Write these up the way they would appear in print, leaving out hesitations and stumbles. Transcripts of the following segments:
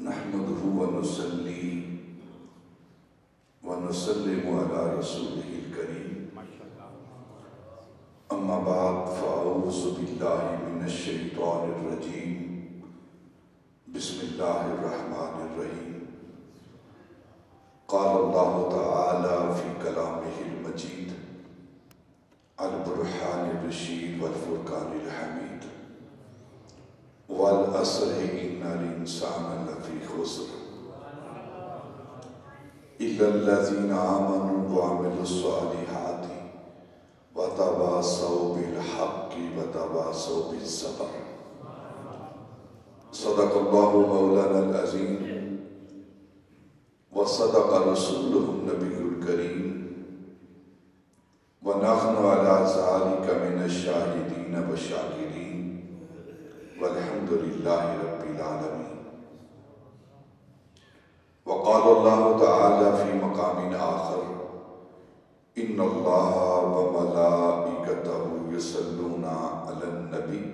نحمده ونصلي ونسلم على رسوله الكريم أما بعد فأعوذ بالله من الشيطان الرجيم بسم الله الرحمن الرحيم قال الله تعالى في كلامه المجيد البرهان الرشيد والفرقان الحميد والعصر إن الإنسان لفي خسر إلا الذين آمنوا وعملوا الصالحات وتواصوا بالحق وتواصوا بالصبر. صدق الله مولانا العظيم وصدق رسوله النبي الكريم ونحن على ذلك من الشاهدين والشاكرين والحمد لله رب العالمين. وقال الله تعالى في مقام آخر إن الله وملائكته يصلون على النبي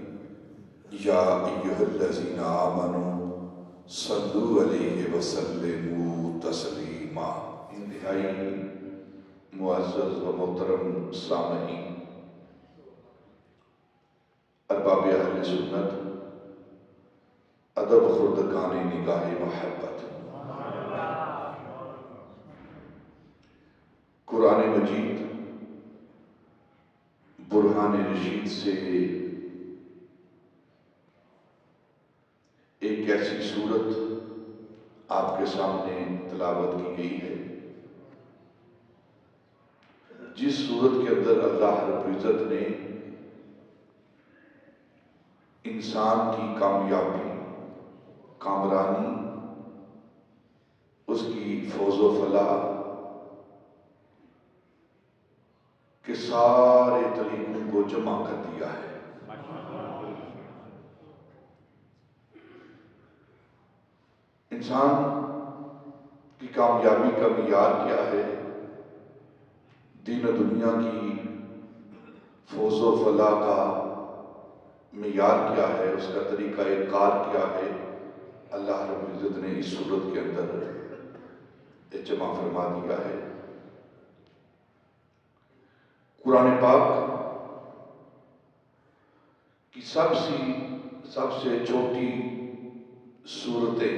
يا أيها الذين آمنوا صلوا عليه وسلموا تسلیما. انتہائی معزز و محترم سامعین، ارباب اہل سنت، ادب خردگان نگاہ محبت، قرآن مجید برہان رشید سے ایک ایسی صورت آپ کے سامنے تلاوت کی گئی ہے جس صورت کے اندر اللہ رب العزت نے انسان کی کامیابی، کامرانی، اس کی فوز و فلاح کے سارے طریقوں کو جمع کر دیا ہے. انسان کی کامیابی کا معیار کیا ہے، دین و دنیا کی فوز و فلاح کا معیار کیا ہے، اس کا طریقہ کار کیا ہے، اللہ رب العزت نے اس صورت کے اندر جمع فرما دیا ہے. قرآن پاک کی سب سے چھوٹی صورتیں،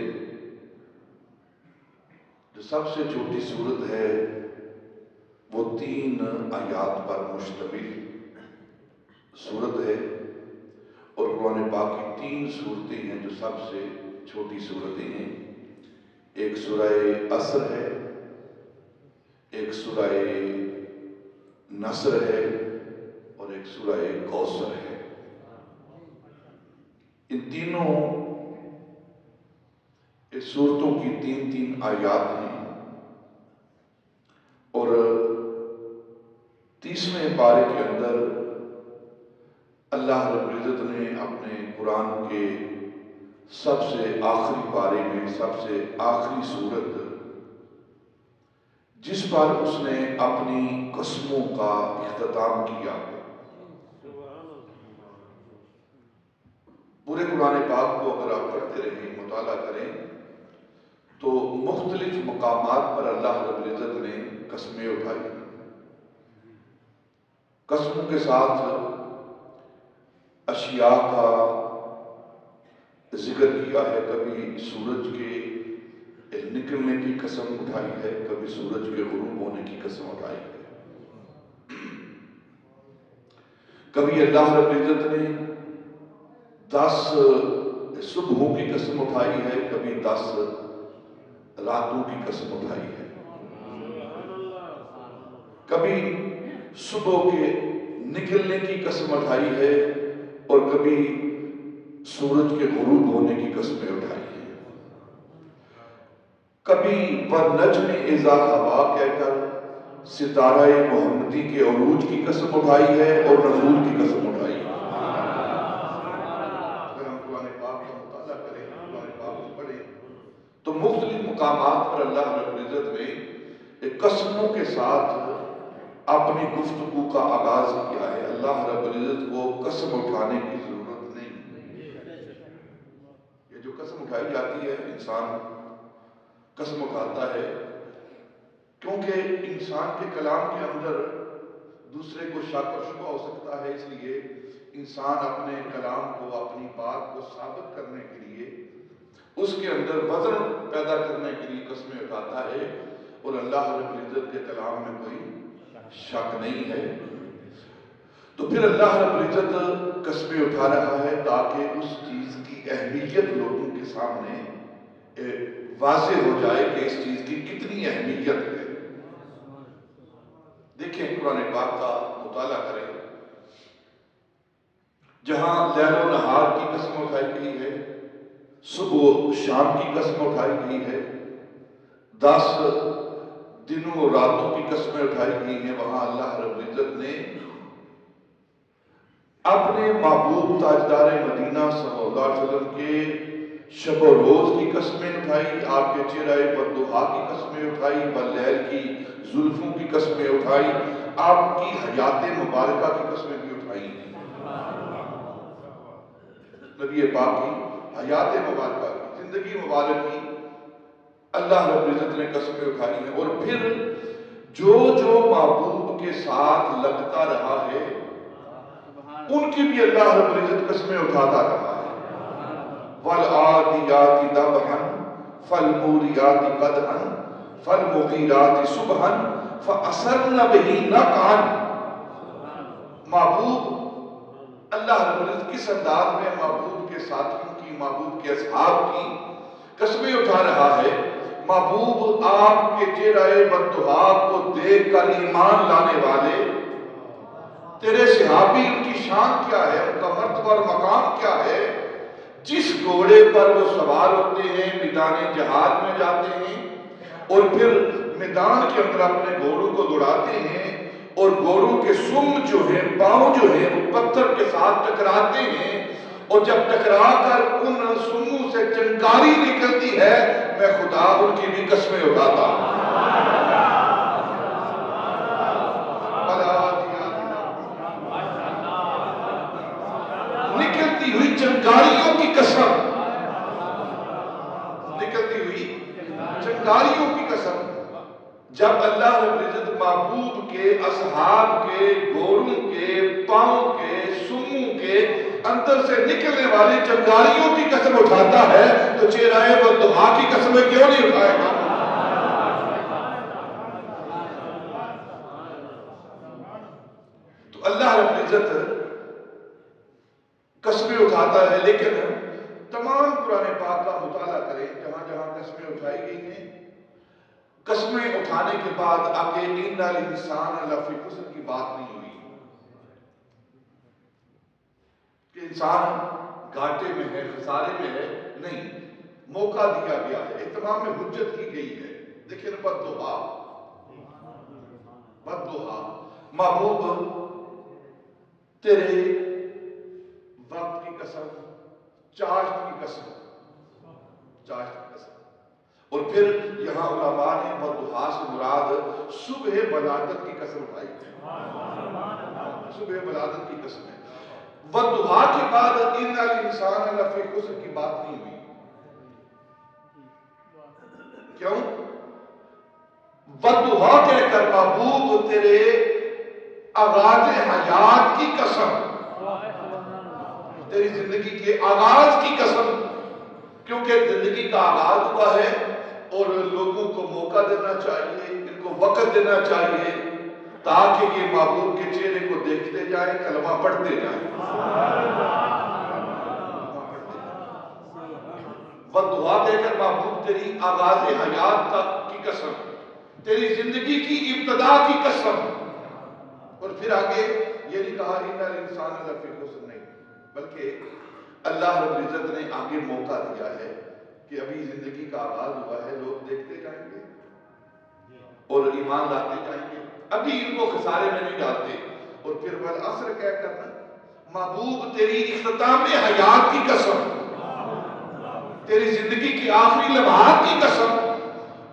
جو سب سے چھوٹی صورت ہے وہ 3 آیات پر مشتمل صورت ہے، اور قرآن پاک کی 3 صورتیں ہیں جو سب سے چھوٹی صورتیں ہیں. ایک سورہ عصر ہے، ایک سورہ نصر ہے، اور ایک سورہ کوثر ہے. ان تینوں اس صورتوں کی 3 آیات ہیں، اور 30ویں پارے کے اندر اللہ رب العزت نے اپنے قرآن کے سب سے آخری پارے میں سب سے آخری صورت جس پر اس نے اپنی قسموں کا اختتام کیا، پورے قرآن پاک کو اگر آپ پڑھتے رہیں، مطالعہ کریں، تو مختلف مقامات پر اللہ رب العزت نے قسمیں اٹھائی. قسموں کے ساتھ اشیاء کا ذکر کیا ہے. کبھی سورج کے نکلنے کی قسم اٹھائی ہے، کبھی سورج کے غروب ہونے کی قسم اٹھائی ہے. کبھی اللہ رب العزت نے 10 صبحوں کی قسم اٹھائی ہے، کبھی 10 راتوں کی قسم اٹھائی ہے. کبھی صبح کے نکلنے کی قسم اٹھائی ہے، اور کبھی سورج کے غروب ہونے کی قسمیں اٹھائی ہیں. کبھی وَالنَّجْمِ إِذَا هَوَىٰ کہہ کر ستارہ محمدی کے عروج کی قسم اٹھائی ہے اور نزول کی قسم اٹھائی ہے. اگر ہم قرآن پاک کا مطالعہ کریں، قرآن پاک کو پڑھیں، تو مختلف مقامات پر اللہ رب العزت نے قسموں کے ساتھ اپنی گفتگو کا آغاز کیا ہے. اللہ رب العزت کو قسم اٹھانے کی ضرورت نہیں. یہ جو قسم اٹھائی جاتی ہے انسان قسم اٹھاتا ہے، کیونکہ انسان کے کلام کے اندر دوسرے کو شک و شبہ ہو سکتا ہے، اس لیے انسان اپنے کلام کو، اپنی بات کو ثابت کرنے کے لیے، اس کے اندر وزن پیدا کرنے کے لیے قسمیں اٹھاتا ہے، اور اللہ رب العزت کے کلام میں کوئی شک نہیں ہے۔ تو پھر اللہ رب العزت قسمیں اٹھا رہا ہے تاکہ اس چیز کی اہمیت لوگوں کے سامنے واضح ہو جائے کہ اس چیز کی کتنی اہمیت ہے۔ دیکھیں قرآن پاک کا مطالعہ کریں، جہاں لیل و نہار کی قسم اٹھائی گئی ہے، صبح و شام کی قسم اٹھائی گئی ہے، 10 دنوں اور راتوں کی قسمیں اٹھائی گئی ہیں، وہاں اللہ رب العزت نے اپنے محبوب تاجدار مدینہ صلی اللہ علیہ وسلم کے شب و روز کی قسمیں اٹھائی، آپ کے چہرہ والضحیٰ کی قسمیں اٹھائی، واللیل کی زلفوں کی قسمیں اٹھائی، آپ کی حیات مبارکہ کی قسمیں بھی اٹھائی ہیں، نبی پاک کی حیات مبارکہ کی، زندگی مبارک کی اللہ رب العزت نے قسمیں اٹھائی ہیں۔ اور پھر جو محبوب کے ساتھ لگتا رہا ہے ان کی بھی اللہ رب العزت قسمیں اٹھاتا رہا ہے۔ وَالْعَادِيَاتِ ضَبْحًا فَالْمُورِيَاتِ قَدْحًا فَالْمُغِيرَاتِ صُبْحًا فَأَثَرْنَ بِهِ نَقْعًا۔ محبوب اللہ رب العزت کس انداز میں محبوب کے ساتھیوں کی، محبوب کے اصحاب کی قسمیں اٹھا رہا ہے۔ محبوب آپ کے چہرہ والضحیٰ کو دیکھ کر ایمان لانے والے، تیرے صحابی، ان کی شان کیا ہے، ان کا مرتبہ اور مقام کیا ہے، جس گھوڑے پر وہ سوار ہوتے ہیں، میدان جہاد میں جاتے ہیں، اور پھر میدان کے اندر اپنے گھوڑوں کو دوڑاتے ہیں، اور گھوڑوں کے سم جو ہیں، پاؤں جو ہیں، وہ پتھر کے ساتھ ٹکراتے ہیں، اور جب ٹکرا کر ان سموں سے چنگاری نکلتی ہے، میں خدا ان کی بھی قسمیں اٹھاتا ہوں۔ نکلتی ہوئی چنگاریوں کی قسم، نکلتی ہوئی چنگاریوں کی قسم، جب اللہ رب العزت محبوب کے، اصحاب کے، گھوڑوں کے، پاؤں کے، سموں کے اندر سے نکلنے والی چنگاریوں کی قسم اٹھاتا ہے تو چہرہ والضحیٰ کی قسمیں کیوں نہیں اٹھائے گا؟ تو اللہ رب العزت قسمیں اٹھاتا ہے، لیکن تمام قرآن پاک کا مطالعہ کریں، جہاں جہاں قسمیں اٹھائی گئی ہیں، قسمیں اٹھانے کے بعد آگے ان الانسان لفی خسر کی بات نہیں ہوئی کہ انسان گھاٹے میں ہے، خسارے میں ہے، نہیں، موقع دیا گیا ہے، اہتمام میں حجت کی گئی ہے۔ دیکھیں والضحیٰ، والضحیٰ، محبوب تیرے وقت کی قسم، چاشت کی قسم، چاشت کی قسم، اور پھر یہاں علماء نے والضحیٰ سے مراد صبح ولادت کی قسم اٹھائی ہے، صبح ولادت کی قسم ہے۔ والضحیٰ کے بعد ان الانسان لفی خسر کی بات نہیں ہوئی، کیوں؟ والضحیٰ کہہ کر محبوب تیرے آغاز حیات کی قسم، تیری زندگی کے آغاز کی قسم، کیونکہ زندگی کا آغاز ہوا ہے اور لوگوں کو موقع دینا چاہیے، ان کو وقت دینا چاہیے تاکہ یہ محبوب کے چہرے کو دیکھتے جائیں، کلمہ پڑھتے جائیں۔ والضحیٰ دے کر محبوب تیری آغاز حیات کی قسم، تیری زندگی کی ابتدا کی قسم، اور پھر آگے یہ نہیں کہا ان الانسان لفی خسر، نہیں، بلکہ اللہ رب العزت نے آگے موقع دیا ہے کہ ابھی زندگی کا آغاز ہوا ہے، لوگ دیکھتے جائیں گے اور ایمان لاتے جائیں گے، ابھی ان کو خسارے میں نہیں ڈالتے، اور پھر والعصر کہہ کر محبوب تیری اختتام حیات کی قسم، تیری زندگی کی آخری لمحات کی قسم،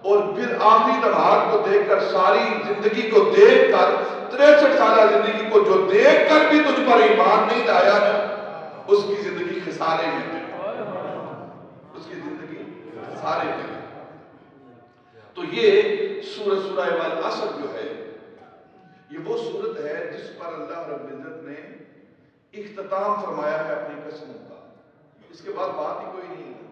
اور پھر آخری لمحات کو دیکھ کر، ساری زندگی کو دیکھ کر، 63 سالہ زندگی کو جو دیکھ کر بھی تجھ پر ایمان نہیں لایا ہے، اس کی زندگی خسارے میں ہے، اس کی زندگی خسارے میں ہے۔ تو یہ سورہ والعصر جو ہے یہ وہ صورت ہے جس پر اللہ رب العزت نے اختتام فرمایا ہے اپنی قسموں کا، اس کے بعد بات ہی کوئی نہیں ہے۔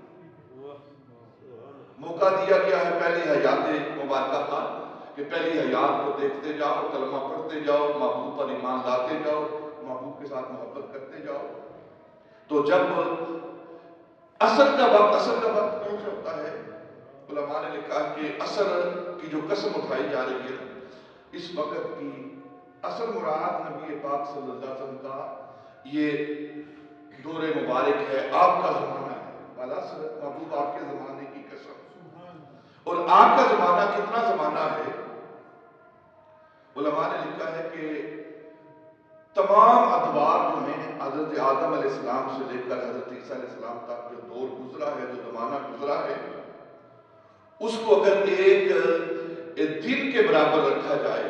موقع دیا گیا ہے پہلی حیات مبارکہ کا کہ پہلی حیات کو دیکھتے جاؤ، کلمہ پڑھتے جاؤ، محبوب پر ایمان لاتے جاؤ، محبوب کے ساتھ محبت کرتے جاؤ۔ تو جب عصر کا وقت کون سا ہوتا ہے؟ علماء نے لکھا کہ عصر کی جو قسم اٹھائی جا رہی ہے اس وقت کی عصر مراد نبی پاک صلی اللہ علیہ وسلم کا یہ دور مبارک ہے، آپ کا زمانہ ہے۔ والعصر محبوب آپ کے زمانے کی قسم، اور آپ کا زمانہ کتنا زمانہ ہے؟ علماء نے لکھا ہے کہ تمام ادوار جو ہیں حضرت آدم علیہ السلام سے لے کر حضرت عیسیٰ علیہ السلام تک جو دور گزرا ہے، جو زمانہ گزرا ہے، اس کو اگر ایک دن کے برابر رکھا جائے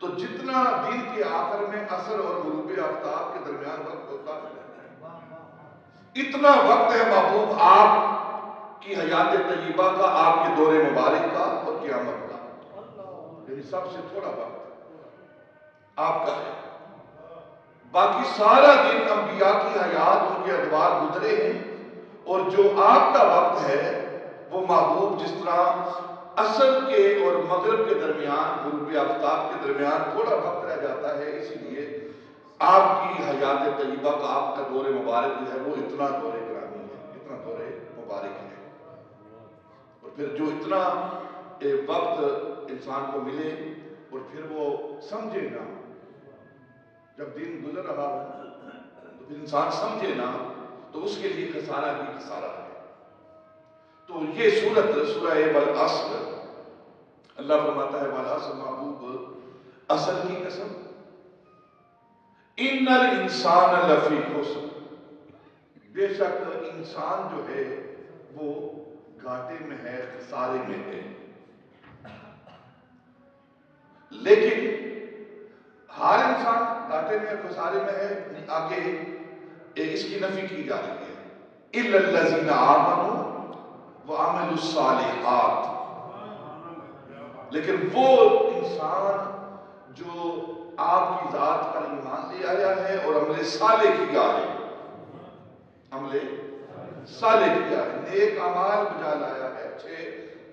تو جتنا دن کے آخر میں عصر اور غروب آفتاب کے درمیان وقت ہوتا ہے اتنا وقت ہے محبوب آپ کی حیات طیبہ کا، آپ کے دور مبارک کا اور قیامت کا، یعنی سب سے تھوڑا وقت آپ کا ہے۔ باقی سارا دن انبیاء کی حیات، ان کے ادوار گزرے ہیں، اور جو آپ کا وقت ہے وہ محبوب جس طرح عصر کے اور مغرب کے درمیان، غروب آفتاب کے درمیان تھوڑا وقت رہ جاتا ہے، اسی لیے آپ کی حیات طیبہ کا، آپ کا دور مبارک جو ہے وہ اتنا دور گرامی ہے، اتنا دور مبارک ہے۔ اور پھر جو اتنا وقت انسان کو ملے اور پھر وہ سمجھے نا، جب دن گزر رہا ہو تو پھر انسان سمجھے نا تو اس کے لیے خسارہ ہی خسارہ ہے۔ تو یہ سورہ والعصر، اللہ فرماتا ہے والعصر محبوب عصر کی قسم، ان الانسان لفی خسر، بے شک انسان جو ہے وہ گھاٹے میں ہے، خسارے میں ہے۔ لیکن ہر انسان گھاٹے میں خسارے میں ہے، آگے اس کی نفی کی جا رہی ہے، الا الذین آمنوا وعملوا الصالحات، لیکن وہ انسان جو آپ کی ذات پر ایمان لے آیا ہے اور عمل صالح کیا ہے، عمل صالح کیا ہے، نیک اعمال بجا لایا ہے، اچھے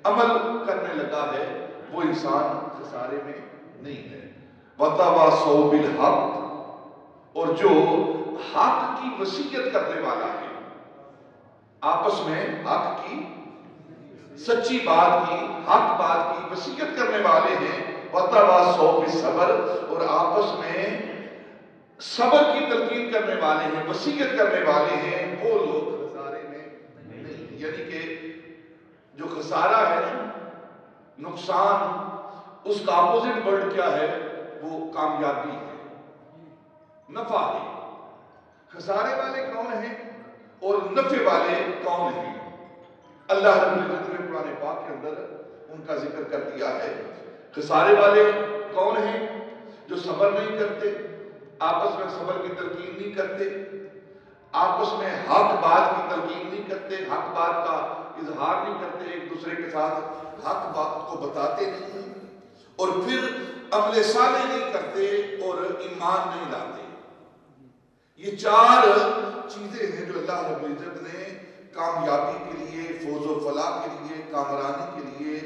عمل کرنے لگا ہے، وہ انسان خسارے میں نہیں ہے۔ وَتَوَاصَوْا بِالْحَقِّ، اور جو حق کی وصیت کرنے والا ہے، آپس میں حق کی، سچی بات کی، حق بات کی وصیت کرنے والے ہیں۔ وَتَوَاصَوْا بِالصَّبْرِ، اور آپس میں صبر کی تلقین کرنے والے ہیں، وصیت کرنے والے ہیں، وہ لوگ خسارے میں نہیں۔ یعنی کہ جو خسارہ ہے، نقصان، اس کا اپوزٹ ورڈ کیا ہے؟ وہ کامیابی ہے، نفع ہے۔ خسارے والے کون ہیں اور نفع والے کون ہیں؟ اللہ رب العزت نے قرآن پاک کے اندر ان کا ذکر کر دیا ہے۔ خسارے والے کون ہیں؟ جو صبر نہیں کرتے، آپس میں صبر کی تلقین نہیں کرتے، آپس میں حق بات کی تلقین نہیں کرتے، حق بات کا اظہار نہیں کرتے، ایک دوسرے کے ساتھ حق بات کو بتاتے نہیں، اور پھر عمل صالح نہیں کرتے اور ایمان نہیں لاتے۔ یہ چار چیزیں ہیں جو اللہ رب العزت نے کامیابی کے لیے، فوز و فلاح کے لیے، کامرانی کے لیے،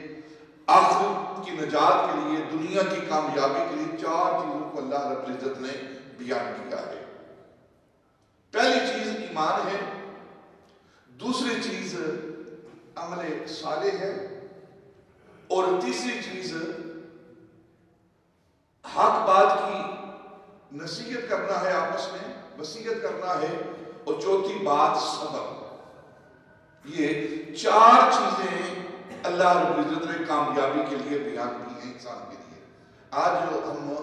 آخرت کی نجات کے لیے، دنیا کی کامیابی کے لیے، چار چیزوں کو اللہ رب العزت نے بیان کیا ہے۔ پہلی چیز ایمان ہے، دوسری چیز عمل صالح ہے، اور تیسری چیز حق بات کی نصیحت کرنا ہے، آپس میں وصیت کرنا ہے، اور چوتھی بات صبر۔ یہ چار چیزیں اللہ رب العزت نے کامیابی کے لیے بیان کی ہیں انسان کے لیے۔ آج جو ہم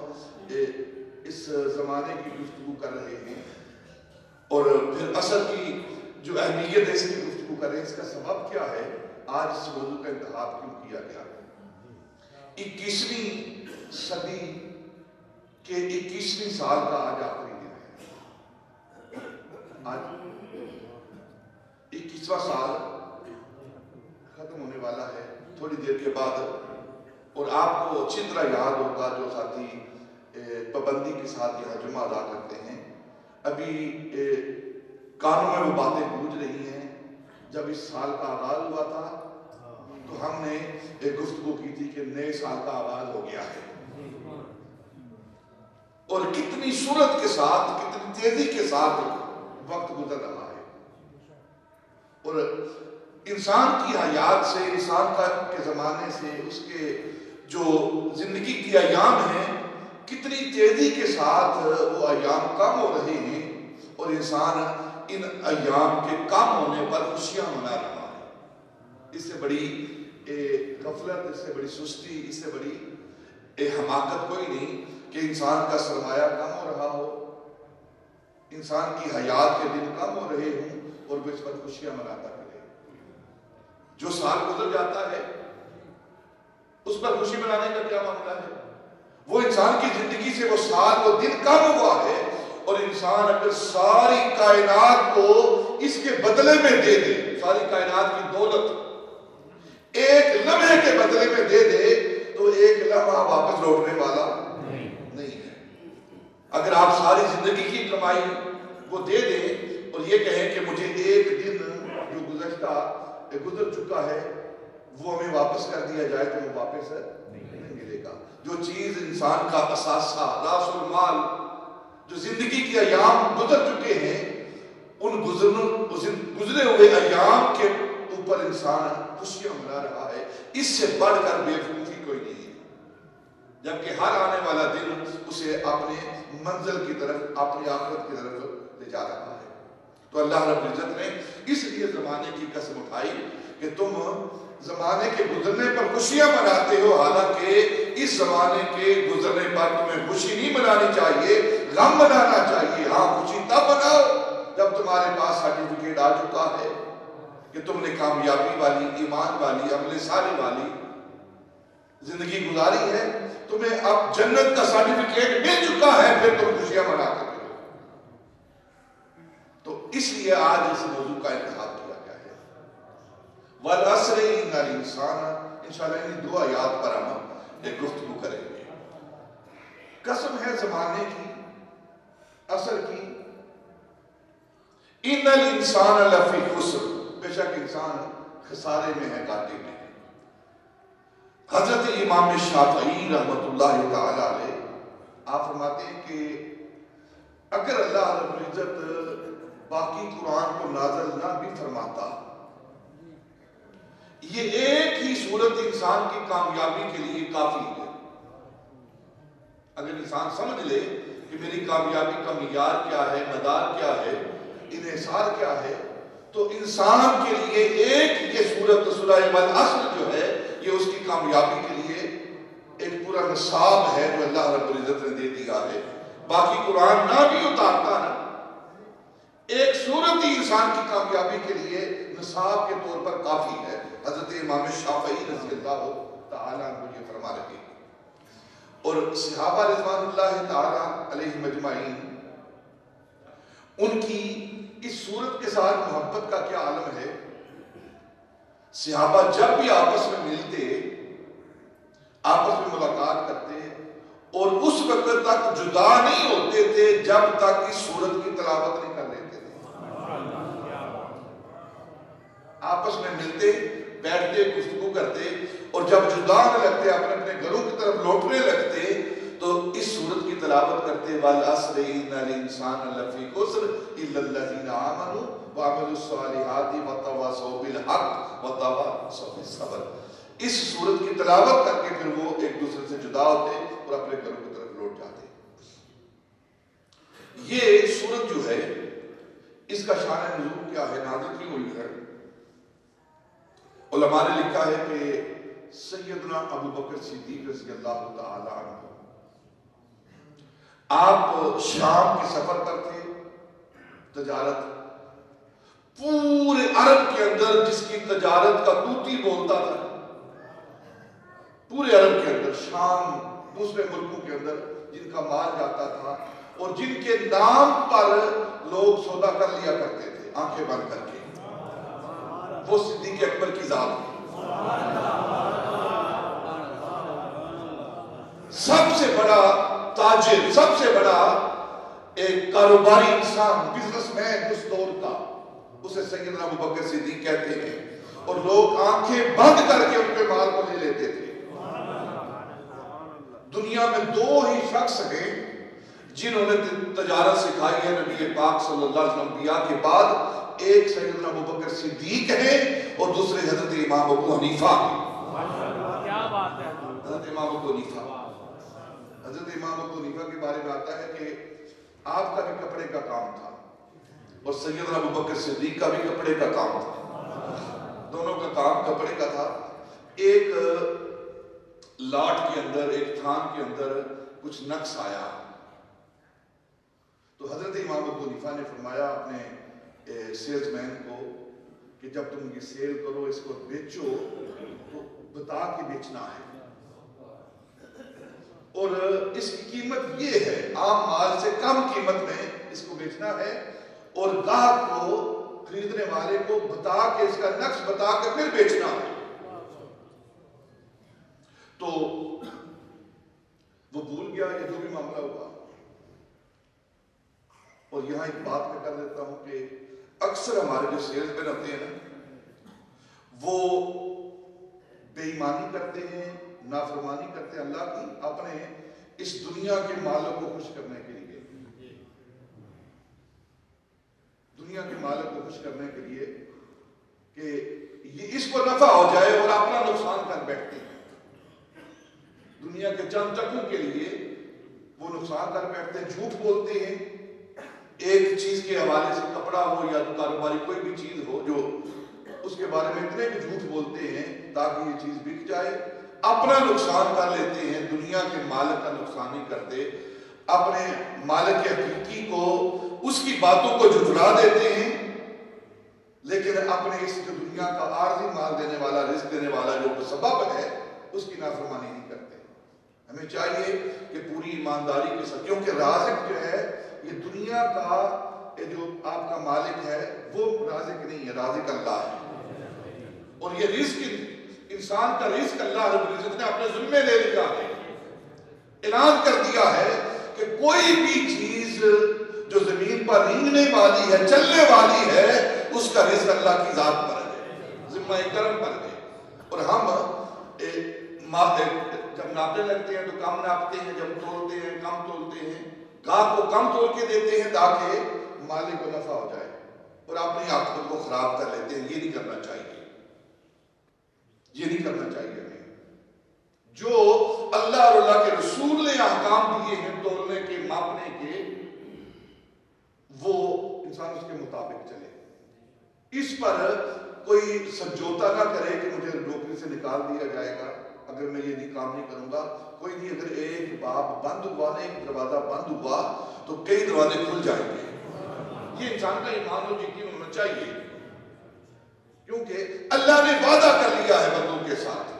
اس زمانے کی گفتگو کر رہے ہیں اور پھر عصر کی جو اہمیت ہے اس کی گفتگو کر رہے ہیں، اس کا سبب کیا ہے؟ آج اس موضوع کا انتخاب کیوں کیا گیا؟ 21ویں صدی کے 21ویں سال کا آج آخری دن ہے۔ آج 21واں سال دیر کے بعد، اور آپ کو اچھی طرح یاد ہوگا جو ساتھی پابندی کے ساتھ یہاں جمعہ ادا کرتے ہیں، ابھی کانوں میں وہ باتیں گونج رہی ہیں. جب اس سال کا آغاز ہوا تھا تو ہم نے ایک گفتگو کی تھی کہ نئے سال کا آغاز ہو گیا ہے، اور کتنی سرعت کے ساتھ، کتنی تیزی کے ساتھ وقت گزر رہا ہے. اور انسان کی حیات سے، انسان کے زمانے سے، اس کے جو زندگی کی ایام ہیں، کتنی تیزی کے ساتھ وہ ایام کم ہو رہے ہیں، اور انسان ان ایام کے کم ہونے پر خوشیاں منا رہا ہے. اس سے بڑی غفلت، اس سے بڑی سستی، اس سے بڑی حماقت کوئی نہیں کہ انسان کا سرمایہ کم ہو رہا ہو، انسان کی حیات کے دن کم ہو رہے ہوں اور وہ اس پر خوشیاں مناتا پھرے. جو سال گزر جاتا ہے اس پر خوشی منانے کا کیا معاملہ ہے؟ وہ انسان کی زندگی سے وہ سال، وہ دن کم ہوا ہے، اور انسان اگر ساری کائنات کو اس کے بدلے میں دے دے، ساری کائنات کی دولت ایک لمحے کے بدلے میں دے دے، تو ایک لمحہ واپس لوٹنے والا نہیں ہے. اگر آپ ساری زندگی کی کمائی وہ دے دیں اور یہ کہیں کہ مجھے ایک دن جو گزر چکا ہے وہ ہمیں واپس کر دیا جائے، تو وہ واپس نہیں ملے گا. جو چیز انسان کا اثاثہ، راس المال، جو زندگی کے ایام گزر چکے ہیں، ان گزرے ہوئے ایام کے اوپر انسان خوشیاں منا رہا ہے. اس سے بڑھ کر بے وقوفی کوئی نہیں ہے، جبکہ ہر آنے والا دن اسے اپنے منزل کی طرف، اپنی آخرت کی طرف لے جا رہا ہے. تو اللہ رب العزت نے اس لیے زمانے کی قسم اٹھائی کہ تم زمانے کے گزرنے پر خوشیاں مناتے ہو، حالانکہ اس زمانے کے گزرنے پر تمہیں خوشی نہیں منانی چاہیے، غم منانا چاہیے. ہاں، خوشی تب مناؤ جب تمہارے پاس سرٹیفکیٹ آ چکا ہے کہ تم نے کامیابی والی، ایمان والی، عمل صالح والی زندگی گزاری ہے، تمہیں اب جنت کا سرٹیفکیٹ مل چکا ہے، پھر تم خوشیاں مناتے ہو. تو اس لیے آج اس موضوع کا انتخاب کیا گیا ہے. وَالْعَصْرِ إِنَّ الْإِنسَانَ، انشاءاللہ انہی دو آیات پر ہم ایک گفتگو کریں گے. قسم ہے زمانے کی، عصر کی. إِنَّ الْإِنسَانَ لَفِي خُسْرٍ، بے شک انسان خسارے میں ہے، گھاٹے میں ہے. حضرت امام شافعی رحمۃ اللہ تعالی علیہ آپ فرماتے ہیں کہ اگر اللہ رب العزت باقی قرآن کو نازل نہ بھی فرماتا، یہ ایک ہی صورت انسان کی کامیابی کے لیے کافی ہے. اگر انسان سمجھ لے کہ میری کامیابی کا معیار کیا ہے، مدار کیا ہے، انحصار کیا ہے، تو انسان کے لیے ایک یہ سورت سورہ والعصر جو ہے، یہ اس کی کامیابی کے لیے ایک پورا نصاب ہے جو اللہ رب العزت نے دے دیا ہے. باقی قرآن نہ بھی اتارتا نا، ایک سورت ہی انسان کی کامیابی کے لیے نصاب کے طور پر کافی ہے. حضرت امام شافعی رضی اللہ تعالیٰ عنہ یہ فرما رہے ہیں. اور صحابہ رضوان اللہ تعالیٰ علیہ مجمعین، ان کی اس سورت کے ساتھ محبت کا کیا عالم ہے. صحابہ جب بھی آپس میں ملتے، آپس میں ملاقات کرتے، اور اس وقت تک جدا نہیں ہوتے تھے جب تک اس سورت کی تلاوت نہیں کر لیتے تھے. آپس میں ملتے، بیٹھتے، گفتگو کرتے، اور جب جدا ہونے لگتے، اپنے اپنے گھروں کی طرف لوٹنے لگتے، تو اس سورت کی تلاوت کرتے. وَالْعَصْرِ إِنَّ الْإِنسَانَ لَفِي خُسْرٍ إِلَّا الَّذِينَ آمَنُوا وَعَمِلُوا الصَّالِحَاتِ وَتَوَاصَوْا بِالْحَقِّ وَتَوَاصَوْا بِالصَّبْرِ. اس سورت کی تلاوت کر کے پھر وہ ایک دوسرے سے جدا ہوتے اور اپنے گھروں کی طرف لوٹ جاتے. یہ سورت جو ہے، اس کا شان نزول کیا ہے، نازل کی ہوئی ہے. علماء نے لکھا ہے کہ سیدنا ابو بکر صدیق رضی اللہ تعالی عنہ آپ شام کے سفر پر تھے، تجارت. پورے عرب کے اندر جس کی تجارت کا طوطی بولتا تھا، پورے عرب کے اندر، شام، دوسرے ملکوں کے اندر جن کا مال جاتا تھا اور جن کے نام پر لوگ سودا کر لیا کرتے تھے آنکھیں بند کر کے، وہ صدیق اکبر کی ذات ہے. سے بڑا تاجر، سب سے بڑا ایک کاروباری انسان، بزنس مین اس دور کا، اسے سیدنا ابوبکر صدیق کہتے ہیں، اور لوگ آنکھیں بند کر کے ان کے مال کو لے لیتے تھے۔ دنیا میں دو ہی شخص ہیں جنہوں نے تجارت سکھائی ہے نبی پاک صلی اللہ علیہ وسلم انبیاء کے بعد، ایک سیدنا ابوبکر صدیق ہے اور دوسرے حضرت امام ابو حنیفہ ہیں۔ کیا بات ہے حضرت امام ابو حنیفہ، حضرت امام ابو حنیفہ کے بارے میں آتا ہے کہ آپ کا بھی کپڑے کا کام تھا اور سیدنا ابوبکر صدیق کا بھی کپڑے کا کام تھا، دونوں کا کام کپڑے کا تھا۔ ایک لاٹ کے اندر، ایک تھان کے اندر کچھ نقص آیا تو حضرت امام ابو حنیفہ نے فرمایا اپنے سیلز مین کو کہ جب تم یہ سیل کرو، اس کو بیچو تو بتا کے بیچنا ہے، اور اس کی قیمت یہ ہے، عام مال سے کم قیمت میں اس کو بیچنا ہے، اور گاہک کو، خریدنے والے کو بتا کے، اس کا نقص بتا کے پھر بیچنا ہے۔ تو وہ بھول گیا یہ جو بھی معاملہ ہوا۔ اور یہاں ایک بات میں کر دیتا ہوں کہ اکثر ہمارے جو سیلز مین ہوتے ہیں نا، وہ بے ایمانی کرتے ہیں، نافرمانی کرتے ہیں اللہ کی، اپنے اس دنیا کے مالک کو خوش کرنے کے لیے، دنیا کے مالک کو خوش کرنے کے لیے کہ یہ اس کو نفع ہو جائے اور اپنا نقصان کر بیٹھتے ہیں۔ دنیا کے چند ٹکوں کے لیے وہ نقصان کر بیٹھتے ہیں، جھوٹ بولتے ہیں، ایک چیز کے حوالے سے، کپڑا ہو یا کاروباری کوئی بھی چیز ہو، جو اس کے بارے میں اتنے بھی جھوٹ بولتے ہیں تاکہ یہ چیز بک جائے، اپنا نقصان کر لیتے ہیں، دنیا کے مالک کا نقصان نہیں کرتے، اپنے مالک حقیقی کو، اس کی باتوں کو جھٹلا دیتے ہیں، لیکن اپنے اس جو دنیا کا عارضی مال دینے والا، رزق دینے والا جو سبب ہے، اس کی نافرمانی نہیں کرتے۔ ہمیں چاہیے کہ پوری ایمانداری کے ساتھ، کیونکہ رازق جو ہے یہ دنیا کا جو آپ کا مالک ہے وہ رازق نہیں ہے، رازق اللہ ہے، اور یہ رزق، انسان کا رزق اللہ رب العزت نے اپنے ذمے لے لیا ہے، اعلان کر دیا ہے کہ کوئی بھی چیز جو زمین پر رینگنے والی ہے، چلنے والی ہے، اس کا رزق اللہ کی ذات پر ہے، ذمہ کرم پر ہے، اور ہم جب ناپنے لگتے ہیں تو کم ناپتے ہیں، جب تولتے ہیں کم تولتے ہیں، گاہ کو کم تول کے دیتے ہیں تاکہ مالک کو نفع ہو جائے، اور اپنی عاقبت کو خراب کر لیتے ہیں۔ یہ نہیں کرنا چاہیے، یہ نہیں کرنا چاہیے ہمیں۔ جو اللہ اور اللہ کے رسول نے احکام دیے ہیں تولنے کے، ماپنے کے، وہ انسان اس کے مطابق چلے، اس پر کوئی سمجھوتا نہ کرے کہ مجھے نوکری سے نکال دیا جائے گا اگر میں یہ نہیں کام نہیں کروں گا۔ کوئی نہیں، اگر ایک باب بند ہوا نا، ایک دروازہ بند ہوا تو کئی دروازے کھل جائیں گے۔ یہ انسان کا ایمان و یقین ہونا چاہیے، کیونکہ اللہ نے وعدہ کر لیا ہے بندوں کے ساتھ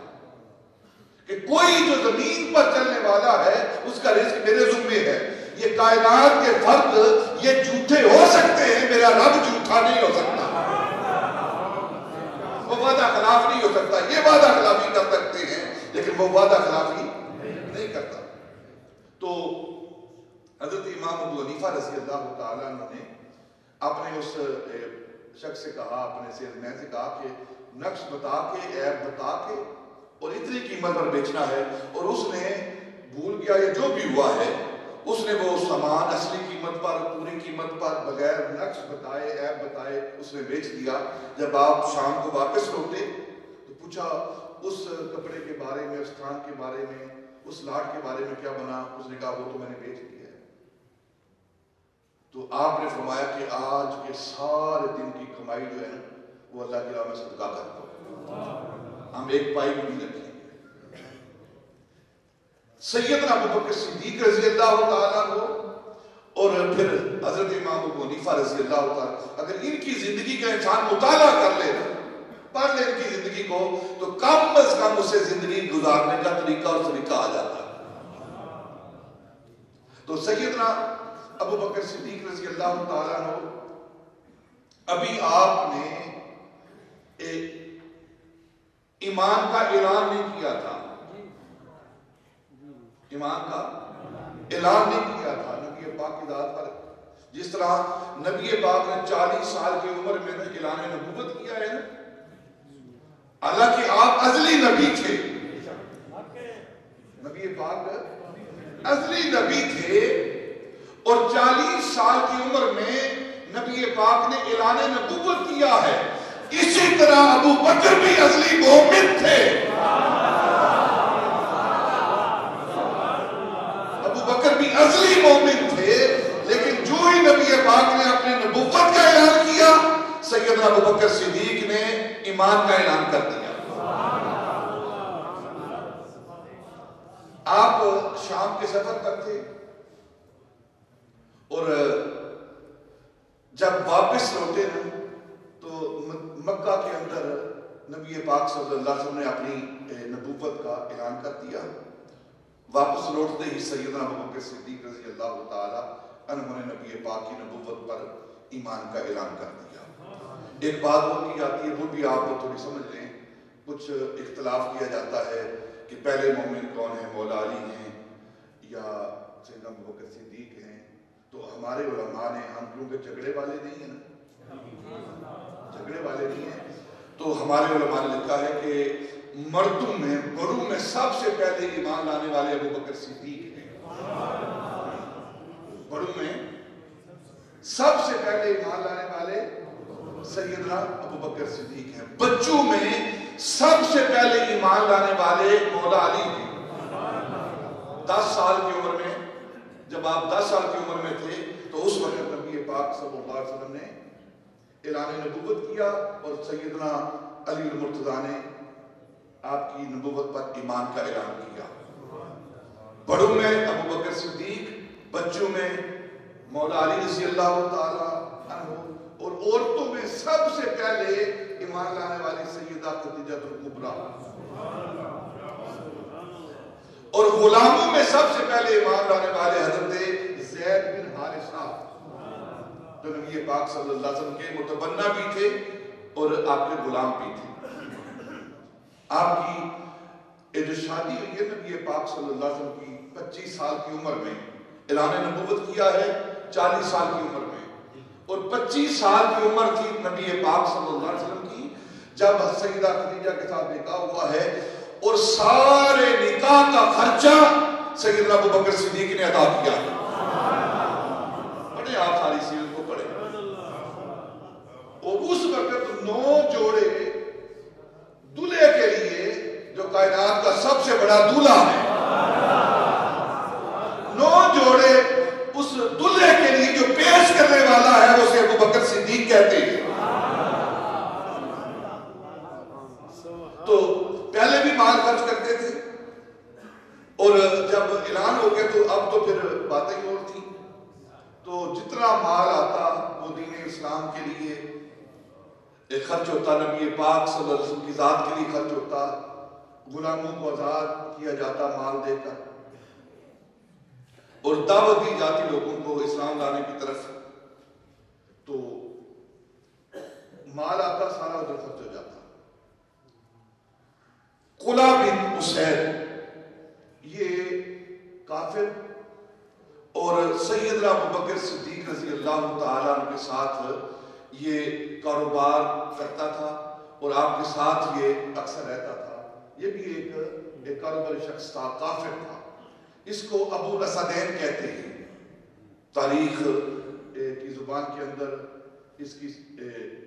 کہ کوئی جو زمین پر چلنے والا ہے اس کا رزق میرے ذمے ہے۔ یہ کائنات کے فرد یہ جھوٹے ہو سکتے ہیں، میرا رب جھوٹا نہیں ہو سکتا، وہ وعدہ خلاف نہیں ہو سکتا۔ یہ وعدہ خلافی کر سکتے ہیں لیکن وہ وعدہ خلافی نہیں کرتا۔ تو حضرت امام ابو حنیفہ رضی اللہ تعالیٰ عنہ نے اپنے اس شخص سے کہا، اپنے سیلز مین سے کہا کہ نقص بتا کے، عیب بتا کے، اور اتنی قیمت پر بیچنا ہے، اور اس نے بھول گیا یا جو بھی ہوا ہے، اس نے وہ سامان اصلی قیمت پر، پوری قیمت پر، بغیر نقص بتائے، عیب بتائے اس نے بیچ دیا۔ جب آپ شام کو واپس لوٹے تو پوچھا اس کپڑے کے بارے میں، اس تھان کے بارے میں، اس لاٹ کے بارے میں کیا بنا؟ اس نے کہا وہ تو میں نے بیچ دیا ہے۔ تو آپ نے فرمایا کہ آج کے سارے دن کی کمائی جو ہے نا وہ اللہ کی راہ میں صدقہ کر دو، ہم ایک پائی بھی نہیں رکھیں گے۔ سیدنا ابوبکر صدیق رضی اللہ تعالیٰ عنہ اور پھر حضرت امام ابو حنیفہ رضی اللہ تعالیٰ، اگر ان کی زندگی کا انسان مطالعہ کر لے، پڑھ لے ان کی زندگی کو، تو کم از کم اسے زندگی گزارنے کا طریقہ اور طریقہ آ جاتا ہے۔ تو سیدنا ابوبکر صدیق رضی اللہ تعالیٰ عنہ، ابھی آپ نے ایمان کا اعلان نہیں کیا تھا، ایمان کا اعلان نہیں کیا تھا نبی پاک کی ذات پر. جس طرح نبی پاک نے 40 سال کی عمر میں اعلان نبوت کیا ہے نا, حالانکہ آپ ازلی نبی تھے, نبی پاک ازلی نبی تھے, اور 40 سال کی عمر میں نبی پاک نے اعلان نبوت کیا ہے. اسی طرح ابو بکر بھی ازلی مومن تھے. ابو بکر بھی ازلی مومن تھے, لیکن جو ہی نبی پاک نے اپنی نبوت کا اعلان کیا, سیدنا ابو بکر صدیق نے ایمان کا اعلان کر دیا. آپ شام کے سفر پر تھے, اور جب واپس لوٹے نا تو مکہ کے اندر نبی پاک صلی اللہ علیہ وسلم نے اپنی نبوت کا اعلان کر دیا. واپس لوٹتے ہی سیدنا ابو بکر صدیق رضی اللہ تعالی عنہ نے نبی پاک کی نبوت پر ایمان کا اعلان کر دیا. ایک بات وہ کی جاتی ہے, وہ بھی آپ تھوڑی سمجھ لیں, کچھ اختلاف کیا جاتا ہے کہ پہلے مومن کون ہیں, مولا علی ہیں یا سیدنا ابو بکر صدیق ہیں. تو ہمارے علماء نے, ہم کیونکہ جھگڑے والے نہیں ہیں نا, جھگڑے والے نہیں ہیں, تو ہمارے علماء نے لکھا ہے کہ مردوں میں بڑوں میں سب سے پہلے ایمان لانے والے ابو بکر صدیق ہیں. بڑوں میں سب سے پہلے ایمان لانے والے سیدنا ابو بکر صدیق ہیں. بچوں میں سب سے پہلے ایمان لانے والے مولا علی ہیں. 10 سال کی عمر میں, جب آپ 10 سال کی عمر میں تھے, تو اس وقت نبی پاک صلی اللہ علیہ وسلم نے اعلان نبوت کیا, اور سیدنا علی المرتضیٰ نے آپ کی نبوت پر ایمان کا اعلان کیا. بڑوں میں ابو بکر صدیق, بچوں میں مولا علی رضی اللہ تعالی عنہ, اور عورتوں میں سب سے پہلے ایمان لانے والی سیدہ خدیجہ الکبریٰ, اور غلاموں میں سب سے پہلے ایمان لانے والے حضرت زید بن حارثہ, جو نبی پاک صلی اللہ علیہ وسلم کے متبنہ بھی تھے اور آپ کے غلام بھی تھے. آپ کی جو شادی ہوئی ہے نبی پاک صلی اللہ علیہ وسلم کی 25 سال کی عمر میں, اعلان نبوت کیا ہے 40 سال کی عمر میں, اور 25 سال کی عمر تھی نبی پاک صلی اللہ علیہ وسلم کی جب سیدہ خدیجہ کے ساتھ نکاح ہوا ہے, اور سارے نکاح کا خرچہ سیدنا ابو بکر صدیق نے ادا کیا ہے. پڑھیں آپ ساری سیرت کو پڑھیں. اور اس وقت 9 جوڑے دلہے کے لیے, جو کائنات کا سب سے بڑا دلہا ہے, 9 جوڑے اس دلہے کے لیے جو پیش کرنے والا ہے, اسے ابو بکر صدیق کہتے ہیں. تو پہلے بھی مال خرچ کرتے تھے, اور جب اعلان ہو گیا تو اب تو پھر باتیں ہی اور تھی. تو جتنا مال آتا وہ دین اسلام کے لیے ایک خرچ ہوتا, نبی پاک صلی اللہ علیہ وسلم کی ذات کے لیے خرچ ہوتا, غلاموں کو آزاد کیا جاتا مال دے کر, اور دعوت دی جاتی لوگوں کو اسلام لانے کی طرف. تو مال آتا سارا ادھر خرچ ہو جاتا. قلا بن اسید یہ کافر اور سیدنا ابو بکر صدیق رضی اللہ تعالیٰ عنہ کے ساتھ یہ کاروبار کرتا تھا, اور آپ کے ساتھ یہ اکثر رہتا تھا. یہ بھی ایک کاروباری شخص تھا, کافر تھا. اس کو ابو الاسدین کہتے ہیں. تاریخ کی زبان کے اندر اس کی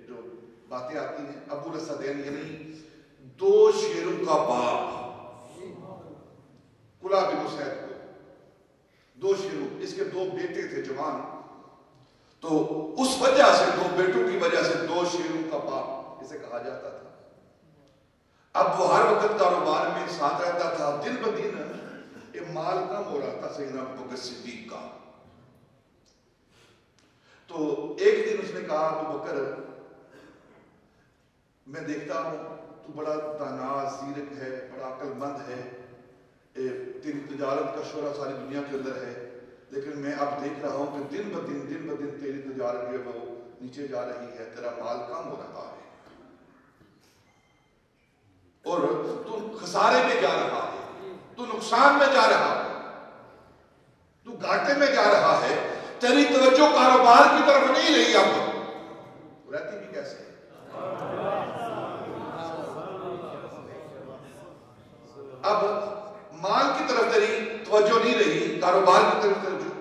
جو باتیں آتی ہیں, ابو الاسدین یعنی 2 شیروں کا باپ. قلا بن اسید کو 2 شیروں, اس کے 2 بیٹے تھے جوان, تو اس وجہ سے 2 بیٹوں کی وجہ سے 2 شیروں کا باپ اسے کہا جاتا تھا. اب وہ ہر وقت کاروبار میں ساتھ رہتا تھا. دن بدن یہ مال کم ہو رہا تھا سیدنا ابو بکر صدیق کا. تو ایک دن اس نے کہا, ابو بکر میں دیکھتا ہوں تو بڑا دانا زیرک ہے, بڑا عقل مند ہے, تیری تجارت کا شعرہ ساری دنیا کے اندر ہے, لیکن میں اب دیکھ رہا ہوں کہ دن بدن تیری تجارت جو ہے وہ نیچے جا رہی ہے, تیرا مال کم ہو رہا ہے, اور تو خسارے میں جا رہا ہے, تو نقصان میں جا رہا ہے. گھاٹے میں جا رہا ہے، تیری توجہ کاروبار کی طرف نہیں رہی، اب رہتی بھی کیسے؟ اب مال کی طرف تیری توجہ نہیں رہی، کاروبار کی طرف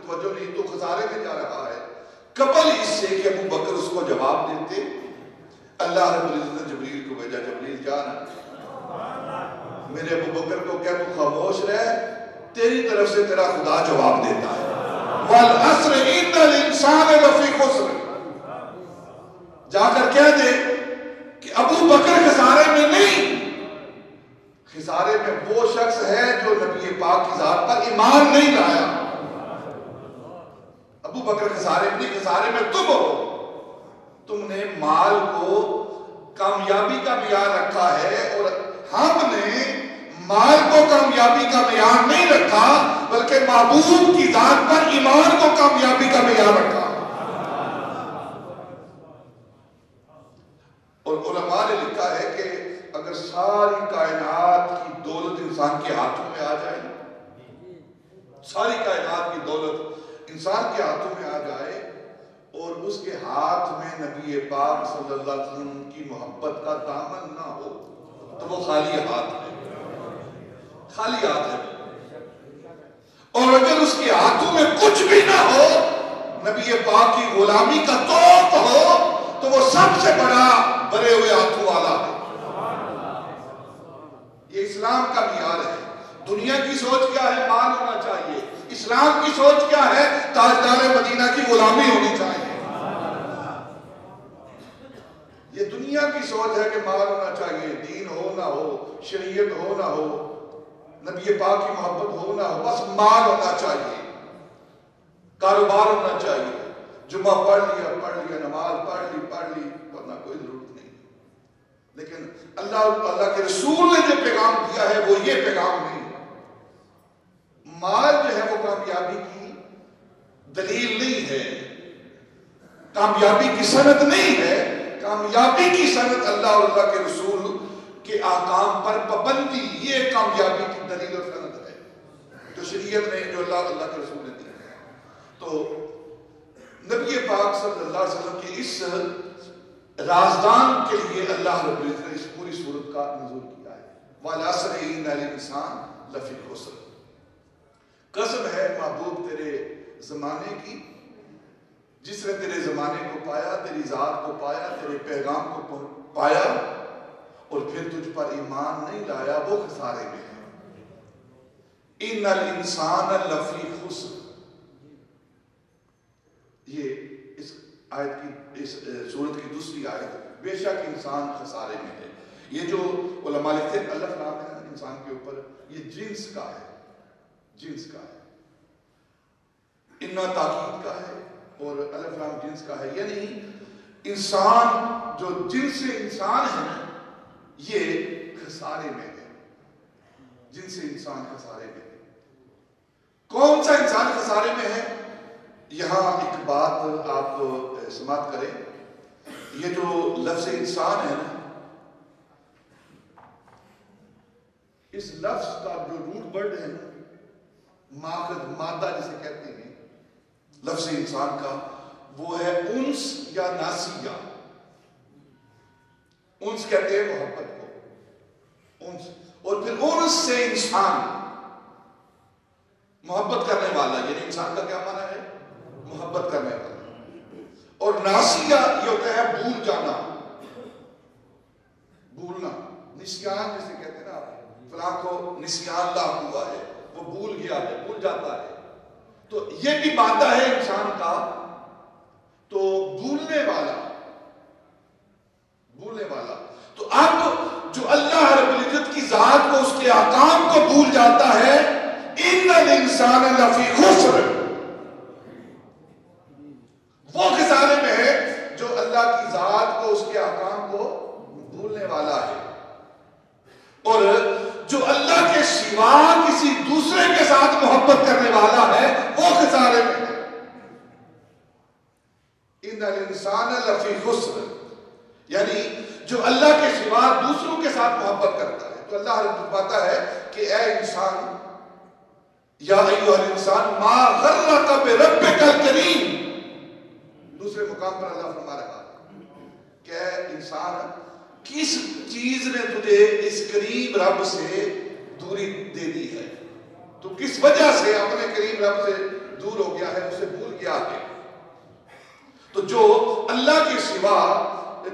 توجہ نہیں، تو خسارے میں جا رہا ہے۔ قبل اس سے کہ ابو بکر اس کو جواب دیتے، اللہ رب العزت نے جبریل کو بھیجا، جبریل جان میرے ابو بکر کو کہہ تو خاموش رہ، تیری طرف سے تیرا خدا جواب دیتا ہے۔ وَالْعَصْرِ إِنَّ الْإِنسَانَ لَفِي خُسْرٍ، جا کر کہہ دے کہ ابو بکر خسارے میں نہیں، خسارے میں وہ شخص ہے جو نبی پاک کی ذات پر ایمان نہیں لایا۔ ابو بکر خسارے میں نہیں، خسارے میں تم ہو، تم نے مال کو کامیابی کا معیار رکھا ہے، اور ہم نے مال کو کامیابی کا معیار نہیں رکھا، بلکہ محبوب کی ذات پر ایمان کو کامیابی کا معیار رکھا۔ اور علماء نے لکھا ہے کہ اگر ساری کائنات کی دولت انسان کے ہاتھوں میں آ جائے، ساری کائنات کی دولت انسان کے ہاتھوں میں آ جائے، اور اس کے ہاتھ میں نبی پاک صلی اللہ علیہ وسلم کی محبت کا دامن نہ ہو، تو وہ خالی ہاتھ ہے، خالی ہاتھ ہے۔ اور اگر اس کے ہاتھوں میں کچھ بھی نہ ہو، نبی پاک کی غلامی کا توق ہو، تو وہ سب سے بڑا بھرے ہوئے ہاتھوں والا ہے۔ یہ اسلام کا معیار ہے۔ دنیا کی سوچ کیا ہے؟ مال ہونا چاہیے۔ اسلام کی سوچ کیا ہے؟ تاجدار مدینہ کی غلامی ہونی چاہیے۔ یہ دنیا کی سوچ ہے کہ مال ہونا چاہیے، دین ہو نہ ہو، شریعت ہو نہ ہو، نبی پاک کی محبت ہو نہ ہو، بس مال ہونا چاہیے، کاروبار ہونا چاہیے، جمعہ پڑھ لیا، نماز پڑھ لی، ورنہ کوئی ضرورت نہیں۔ لیکن اللہ کے رسول نے جو پیغام دیا ہے وہ یہ پیغام نہیں۔ مال جو ہے وہ کامیابی کی دلیل نہیں ہے، کامیابی کی سند نہیں ہے۔ کامیابی کی سند اللہ اور اللہ کے رسول کے احکام پر پابندی، یہ کامیابی کی دلیل اور سند ہے جو شریعت نے، جو اللہ کے رسول نے دی ہے۔ تو نبی پاک صلی اللہ علیہ وسلم کے اس رازدان کے لیے اللہ رب العزت نے اس پوری صورت کا نزول کیا ہے۔ وَالْعَصْرِ إِنَّ الْإِنسَانَ لَفِي خُسْرٍ، قسم ہے محبوب تیرے زمانے کی، جس نے تیرے زمانے کو پایا، تیری ذات کو پایا، تیرے پیغام کو پایا، اور پھر تجھ پر ایمان نہیں لایا، وہ خسارے میں ہے۔ إِنَّ الْإِنسَانَ لَفِي خُسْرٍ، یہ اس آیت کی، اس صورت کی دوسری آیت، بے شک انسان خسارے میں ہے۔ یہ جو علماء لکھتے ہیں الف لام ہے انسان کے اوپر، یہ جنس کا ہے، جنس کا ہے، انا تاکید کا ہے، اور الف لام جنس کا ہے، یعنی انسان جو جنس انسان ہے یہ خسارے میں ہے، جنس انسان خسارے میں ہے۔ کون سا انسان خسارے میں ہے؟ یہاں ایک بات آپ سماعت کریں، یہ جو لفظ انسان ہے نا، اس لفظ کا جو روٹ ورڈ ہے نا، ماخذ مادہ جسے کہتے ہیں لفظ انسان کا، وہ ہے انس یا ناسیہ۔ انس کہتے ہیں محبت کو، انس، اور پھر انس سے انسان، محبت کرنے والا، یعنی انسان کا کیا معنی ہے؟ محبت کرنے والا۔ اور ناسیہ یہ ہوتا ہے بھول جانا، بھولنا، نسیان جسے کہتے ہیں نا، فلاں کو نسیان لاحق ہوا ہے، وہ بھول گیا ہے، بھول جاتا ہے، تو یہ بھی مادہ ہے انسان کا، تو بھولنے والا، بھولنے والا۔ تو اب جو اللہ رب العزت کی ذات کو، اس کے احکام کو بھول جاتا ہے، ان الانسان لفی خسر، وہ خسارے میں ہے جو اللہ کی ذات کو، اس کے احکام کو بھولنے والا ہے، اور جو اللہ کے سوا کسی دوسرے کے ساتھ محبت کرنے والا ہے وہ خسارے میں ہے۔ ان الانسان لفی خسر، یعنی جو اللہ کے سوا دوسروں کے ساتھ محبت کرتا ہے، تو اللہ فرماتا ہے کہ اے انسان، یا ایھا الانسان ما غرک بربک الکریم. دوسرے مقام پر اللہ فرما رہا کہ اے انسان کس چیز نے تجھے اس کریم رب سے دوری دے دی ہے؟ تو کس وجہ سے اپنے کریم رب سے دور ہو گیا ہے، اسے بھول گیا ہے. تو جو اللہ کے سوا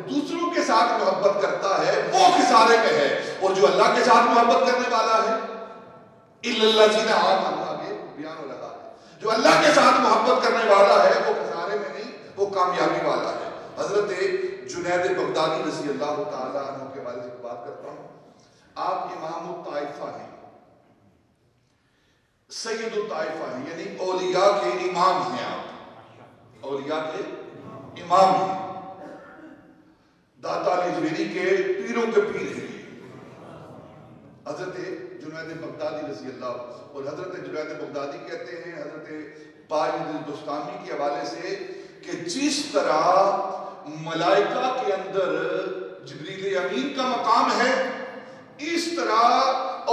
دوسروں کے ساتھ محبت کرتا ہے وہ خسارے میں ہے، اور جو اللہ کے ساتھ محبت کرنے والا ہے الا الذین آمنوا، آگے بیان ہو رہا ہے، جو اللہ کے ساتھ محبت کرنے والا ہے وہ خسارے میں نہیں، وہ کامیابی والا ہے. حضرت جنید بغدادی رضی اللہ تعالی عنہ کے بارے میں بات کرتا ہوں. آپ امام الطائفہ ہیں، سید الطائفہ ہیں، یعنی اولیاء کے امام ہیں. آپ اولیاء کے امام ہیں، داتا لجویری کے پیروں کے پیر ہیں. حضرت جنید بغدادی رضی اللہ، اور حضرت جنید بغدادی کہتے ہیں حضرت باجد بستامی کے حوالے سے کہ جس طرح ملائکہ کے اندر جبریل امین کا مقام ہے، اس طرح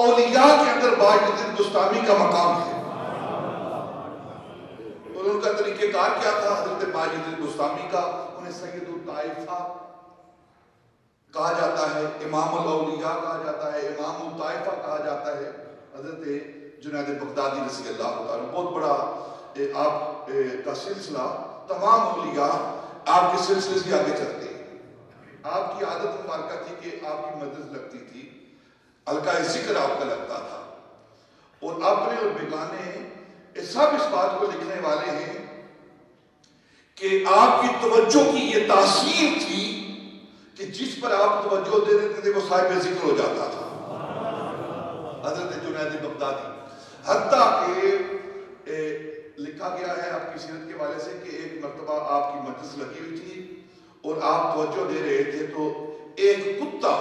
اولیاء کے اندر باجد بستامی کا مقام ہے. اور ان کا طریقہ کار کیا تھا؟ حضرت باجد بستامی کا انہیں سید الطائفہ کہا جاتا ہے، امام الاولیاء کہا جاتا ہے، امام الطائفہ کہا جاتا ہے. حضرت جنید بغدادی رضی اللہ تعالیٰ بہت بڑا آپ کا سلسلہ، تمام اولیاء آپ کے سلسلے سے آگے چلتے ہیں. آپ کی عادت مبارکہ تھی کہ آپ کی مجلس لگتی تھی، حلقہ ذکر آپ کا لگتا تھا، اور اپنے اور بیگانے سب اس بات کو لکھنے والے ہیں کہ آپ کی توجہ کی یہ تاثیر تھی کہ جس پر آپ توجہ دے دیتے تھے وہ صاحب ذکر ہو جاتا تھا. حضرت جنید بغدادی، حتیٰ کہ لکھا گیا ہے آپ کی سیرت کے حوالے سے کہ ایک مرتبہ آپ کی مجلس لگی ہوئی تھی اور آپ توجہ دے رہے تھے تو ایک کتا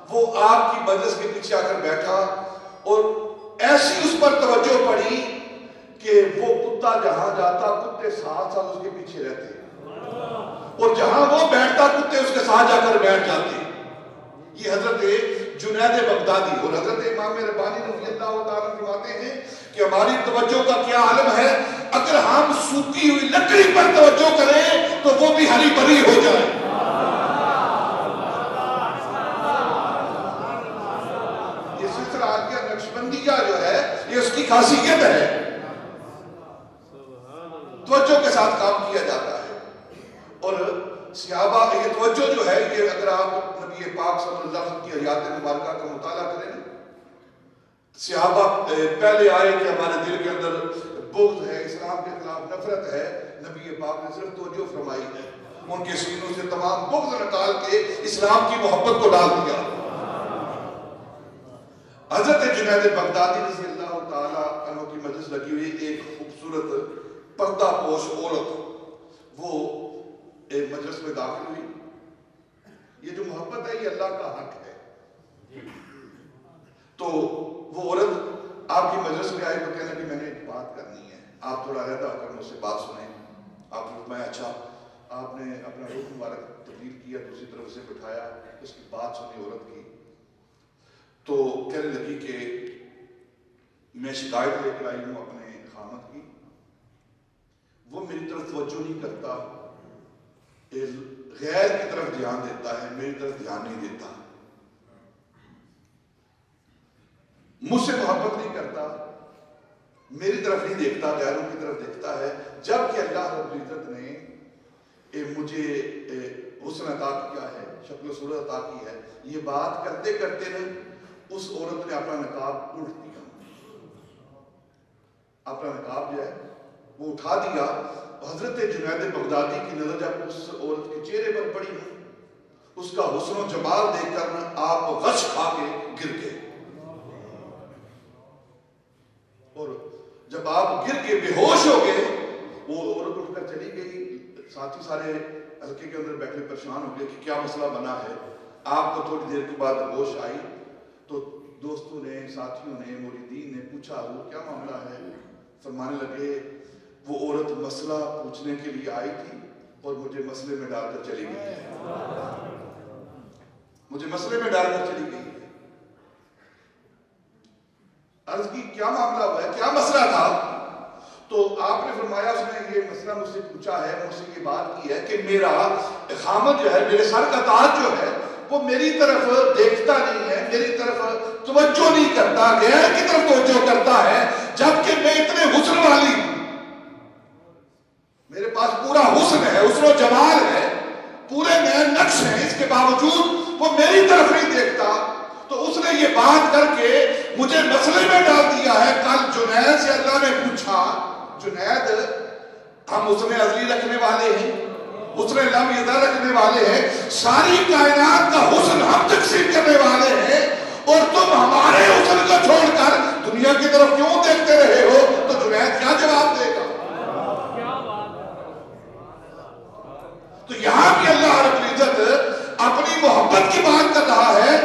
وہ آپ کی مجلس کے پیچھے آ کر بیٹھا، اور ایسی اس پر توجہ پڑی کہ وہ کتا جہاں جاتا کتے ساتھ ساتھ اس کے پیچھے رہتے، اور جہاں وہ بیٹھتا کتے اس کے ساتھ جا کر بیٹھ جاتے. یہ حضرت جنید بغدادی. اور حضرت امام ربانی رضی اللہ تعالیٰ فرماتے ہیں کہ ہماری توجہ کا کیا عالم ہے، اگر ہم سوکھی ہوئی لکڑی پر توجہ کریں تو وہ بھی ہری بھری ہو جائے. یہ سلسلہ عالیہ نقشبندیہ جو ہے یہ اس کی خاصیت ہے، توجہ کے ساتھ کام کیا جاتا ہے. اور صحابہ یہ توجہ جو ہے یہ اگر آپ نبی پاک صلی اللہ علیہ وسلم کی حیات مبارکہ کا مطالعہ کریں، صحابہ پہلے آئے کہ ہمارے دل کے اندر بغض ہے، اسلام کے خلاف نفرت ہے، نبی پاک نے صرف توجہ فرمائی ہے، ان کے سینوں سے تمام بغض نکال کے اسلام کی محبت کو ڈال دیا. حضرت جنید بغدادی رضی اللہ تعالیٰ عنہ کی مجلس لگی ہوئی ایک خوبصورت پردہ پوش عورت وہ مجلس میں داخل ہوئی. یہ جو محبت ہے یہ اللہ کا حق ہے. تو وہ عورت آپ کی مجلس میں آئی تو کہنے کہ میں نے ایک بات کرنی ہے، آپ تھوڑا علیحدہ ہو کر مجھ سے بات سنیں. آپ نے فرمایا اچھا. آپ نے اپنا رخ مبارک تبدیل کیا، دوسری طرف سے بٹھایا، اس کی بات سنی عورت کی. تو کہنے لگی کہ میں شکایت لے کر آئی ہوں اپنے خامد کی، وہ میری طرف توجہ نہیں کرتا، غیر کی طرف دھیان دیتا ہے، میری طرف دھیان نہیں دیتا، مجھ سے محبت نہیں کرتا، میری طرف نہیں دیکھتا، غیروں کی طرف دیکھتا ہے. جب کہ اللہ رب العزت نے مجھے حسن عطا کیا ہے، شکل و صورت عطا کی ہے. یہ بات کرتے کرتے نا اس عورت نے اپنا نقاب اٹھ دیا، اپنا نقاب جو ہے وہ اٹھا دیا. حضرت جنید بغدادی کی نظر جب اس عورت کے چہرے پر پڑی نا، اس کا حسن و جمال دیکھ کر نا آپ غش کھا کے گر گئے. اور جب آپ گر کے بے ہوش ہو گئے، وہ عورت اٹھ کر چلی گئی. ساتھی سارے حلقے کے اندر بیٹھے پریشان ہو گئے کہ کیا مسئلہ بنا ہے. آپ کو تھوڑی دیر کے بعد ہوش آئی تو دوستوں نے، ساتھیوں نے، مریدین نے پوچھا وہ کیا معاملہ ہے. فرمانے لگے وہ عورت مسئلہ پوچھنے کے لیے آئی تھی اور مجھے مسئلے میں ڈال کر چلی گئی ہے، مجھے مسئلے میں ڈال کر چلی گئی ہے. کس طرح مجھ سے پوچھا ہے, مجھ سے یہ بات کی ہے کہ میرا خامد جو ہے, میرے سر کا تاج جو ہے, وہ میری طرف دیکھتا نہیں ہے, میری طرف توجہ نہیں کرتا, غیر کی طرف توجہ کرتا ہے, جبکہ میں اتنے حسن والی ہوں, میرے پاس پورا حسن ہے, حسن و جمال ہے, پورے نئے نقش ہیں, اس کے باوجود وہ میری طرف نہیں دیکھتا. تو اس نے یہ بات کر کے مجھے مسئلے میں ڈال دیا ہے. کل جنید سے اللہ نے پوچھا, جنید ہم حسن ازلی رکھنے والے ہیں, حسن لم یزل رکھنے والے ہیں, ساری کائنات کا حسن ہم تقسیم کرنے والے ہیں, اور تم ہمارے حسن کو چھوڑ کر دنیا کی طرف کیوں دیکھتے رہے ہو؟ تو جنید کیا جواب دے گا؟ تو یہاں بھی اللہ رب العزت اپنی محبت کی بات کر رہا ہے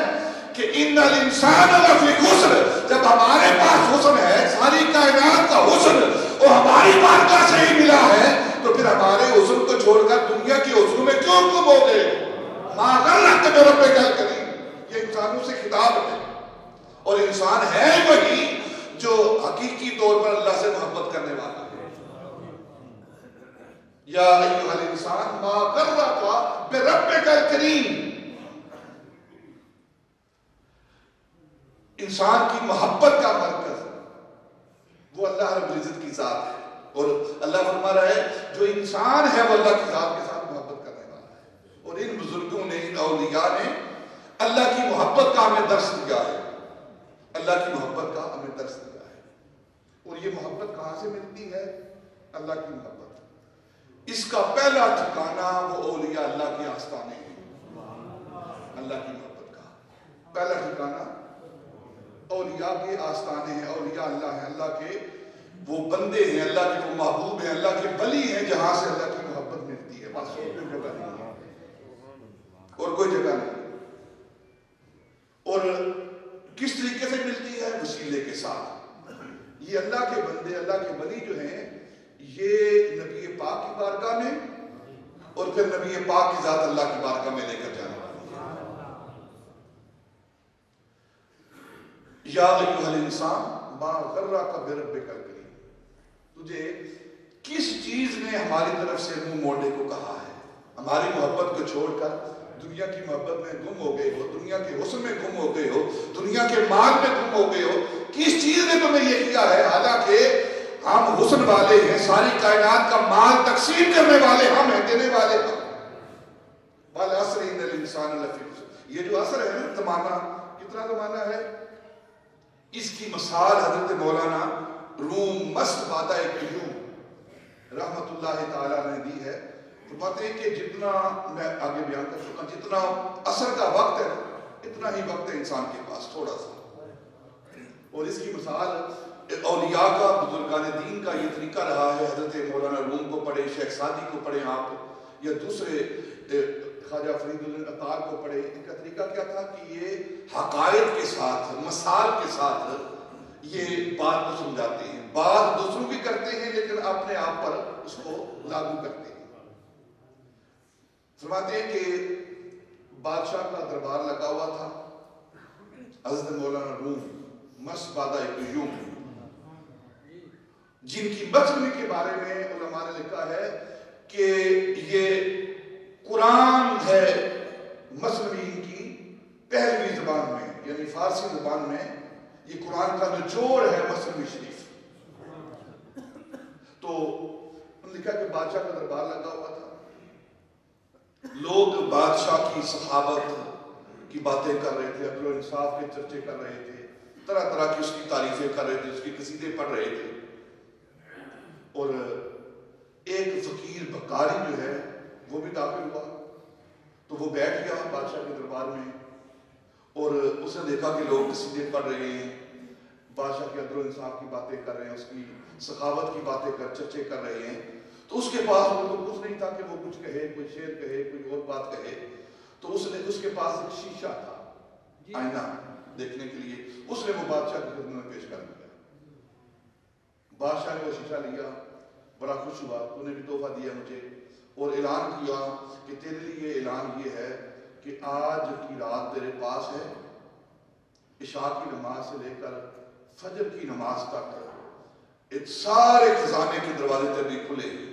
کہ ان الانسان لفی خسر. جب ہمارے پاس حسن ہے, ساری کائنات کا حسن وہ ہماری بارگاہ سے ہی ملا ہے, تو پھر ہمارے حسن کو چھوڑ کر دنیا کے حسن میں کیوں گم ہو گئے؟ ما غرک بربک الکریم. یہ انسانوں سے خطاب ہے, اور انسان ہے وہی جو حقیقی طور پر اللہ سے محبت کرنے والا ہے. یا ایھا الانسان ما غرک بربک الکریم. انسان کی محبت کا مرکز وہ اللہ رب العزت کی ذات ہے, اور اللہ فرما رہا ہے جو انسان ہے وہ اللہ کی ذات کے ساتھ محبت کرنے والا ہے. اور ان بزرگوں نے, ان اولیاء نے اللہ کی محبت کا ہمیں درس دیا ہے, اللہ کی محبت کا ہمیں درس دیا ہے. اور یہ محبت کہاں سے ملتی ہے؟ اللہ کی محبت. اس کا پہلا ٹھکانہ وہ اولیاء اللہ کے آستانے ہیں. اللہ کی محبت کا پہلا ٹھکانہ اولیاء کے آستانے ہیں, اولیاء اللہ ہیں, اللہ کے وہ بندے ہیں, اللہ کے وہ محبوب ہیں, اللہ کے ولی ہیں, جہاں سے اللہ کی محبت ملتی ہے. بس اور کوئی جگہ نہیں ہے, اور کوئی جگہ نہیں. اور کس طریقے سے ملتی ہے؟ وسیلے کے ساتھ. یہ اللہ کے بندے, اللہ کے ولی جو ہیں, یہ نبی پاک کی بارگاہ میں اور پھر نبی پاک کی ذات اللہ کی بارگاہ میں لے کر جانے والی. یا ایھا الانسان ما غرک بربک الکریم. تجھے کس چیز نے ہماری طرف سے منہ موڑنے کو کہا ہے؟ ہماری محبت کو چھوڑ کر دنیا کی محبت میں گم ہو گئے ہو, دنیا کے حسن میں گم ہو گئے ہو, دنیا کے مال میں گم ہو گئے ہو. کس چیز نے تمہیں یہ کیا ہے؟ حالانکہ ہم حسن والے ہیں, ساری کائنات کا مال تقسیم کرنے والے ہم ہیں, دینے والے ہم. والعصر ان الانسان لفی خسر. یہ جو عصر ہے نا, زمانہ کتنا زمانہ ہے, اس کی مثال حضرت مولانا روم مست بادہ قیوم رحمت اللہ تعالیٰ نے دی ہے. فرماتے ہیں کہ جتنا میں آگے بیان کر چکا, جتنا عصر کا وقت ہے اتنا ہی وقت ہے انسان کے پاس, تھوڑا سا. اور اس کی مثال اولیاء کا, بزرگان دین کا یہ طریقہ رہا ہے. حضرت مولانا روم کو پڑھے, شیخ سعدی کو پڑھے آپ, یا دوسرے خواجہ فرید العطار کو پڑھے. ان کا طریقہ کیا تھا کہ یہ حقائق کے ساتھ, مثال کے ساتھ یہ بات کو سمجھاتے ہیں. بات دوسروں کی کرتے ہیں لیکن اپنے آپ پر اس کو لاگو کرتے ہیں. فرماتے ہیں کہ بادشاہ کا دربار لگا ہوا تھا. حضرت مولانا روم مست بادہ قیوم, جن کی متن کے بارے میں علماء نے لکھا ہے کہ یہ قرآن ہے مصنوعین کی پہلوی زبان میں, یعنی فارسی زبان میں یہ قرآن کا نچوڑ ہے مصنوعی شریف. تو انہوں نے لکھا کہ بادشاہ کا دربار لگا ہوا تھا, لوگ بادشاہ کی سخاوت کی باتیں کر رہے تھے, عدل و انصاف کے چرچے کر رہے تھے, طرح طرح کی اس کی تعریفیں کر رہے تھے, اس کی قصیدے پڑھ رہے تھے. اور ایک فقیر بکاری جو ہے وہ بھی داخل ہوا, تو وہ بیٹھ گیا بادشاہ کے دربار میں, اور اس نے دیکھا کہ لوگ قصیدے پڑھ رہے ہیں, بادشاہ کے عدل و انصاف کی باتیں کر رہے ہیں, اس کی سخاوت کی باتیں چرچے کر رہے ہیں. تو اس کے پاس وہ تو کچھ نہیں تھا کہ وہ کچھ کہے, کوئی شعر کہے, کوئی اور بات کہے. تو اس کے پاس ایک شیشہ تھا, آئینہ دیکھنے کے لیے. اس نے وہ بادشاہ کی خدمت میں پیش کر دیا. بادشاہ نے وہ شیشہ لیا, بڑا خوش ہوا, تو نے بھی تحفہ دیا مجھے, اور اعلان کیا کہ تیرے لیے اعلان یہ ہے کہ آج کی رات تیرے پاس ہے, عشاء کی نماز سے لے کر فجر کی نماز تک ایک سارے خزانے کے دروازے تیرے لیے کھلے ہیں.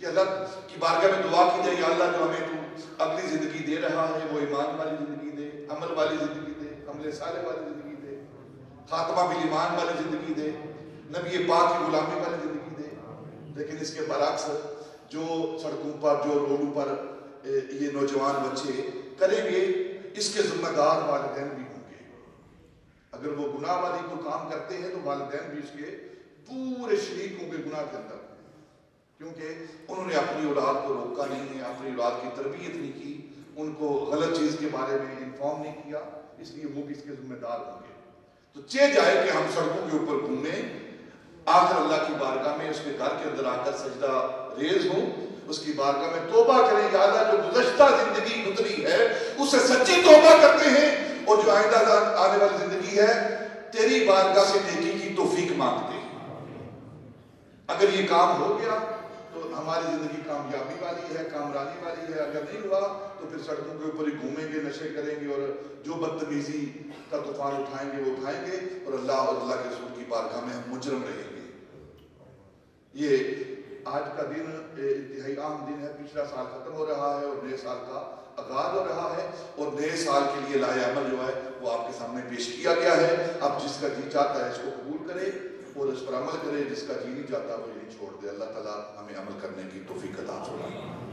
کہ اللہ کی بارگاہ میں دعا کی جائے یا اللہ جو ہمیں تو اگلی زندگی دے رہا ہے وہ ایمان والی زندگی دے، عمل والی زندگی دے، عمل صالح والی زندگی دے، خاتمہ بالایمان والی زندگی دے، نبی پاک کی غلامی والی زندگی دے۔ لیکن اس کے برعکس جو سڑکوں پر، جو روڈوں پر یہ نوجوان بچے کریں گے، اس کے ذمہ دار والدین بھی ہوں گے۔ اگر وہ گناہ والی کوئی کام کرتے ہیں تو والدین بھی اس کے پورے شریک ہوں گے گناہ کے اندر، کیونکہ انہوں نے اپنی اولاد کو روکا نہیں ہے، اپنی اولاد کی تربیت نہیں کی، ان کو غلط چیز کے بارے میں انفارم نہیں کیا، اس لیے وہ بھی اس کے ذمہ دار ہوں گے۔ تو چہ جائے کہ ہم سڑکوں کے اوپر گھومیں، آخر اللہ کی بارگاہ میں اس کے گھر کے اندر آ کر سجدہ ریز ہوں، اس کی بارگاہ میں توبہ کریں، یا اللہ جو گزشتہ زندگی گزری ہے اسے سچی توبہ کرتے ہیں، اور جو آئندہ آنے والی زندگی ہے تیری بارگاہ سے نیکی کی توفیق مانگتے ہیں۔ اگر یہ کام ہو گیا تو ہماری زندگی کامیابی والی ہے، کامرانی والی ہے۔ اگر نہیں ہوا تو پھر سڑکوں کے اوپر ہی گھومیں گے، نشے کریں گے، اور جو بدتمیزی کا طوفان اٹھائیں گے وہ اٹھائیں گے، اور اللہ کے رسول کی بارگاہ میں ہم مجرم رہیں گے۔ یہ آج کا دن انتہائی اہم دن ہے، پچھلا سال ختم ہو رہا ہے اور نئے سال کا آغاز ہو رہا ہے، اور نئے سال کے لیے لائے عمل جو ہے وہ آپ کے سامنے پیش کیا گیا ہے۔ اب جس کا جی چاہتا ہے اس کو قبول کرے اور اس پر عمل کرے، جس کا جی نہیں چاہتا وہ یہی چھوڑ دے۔ اللہ تعالیٰ ہمیں عمل کرنے کی توفیق عطا فرمائے۔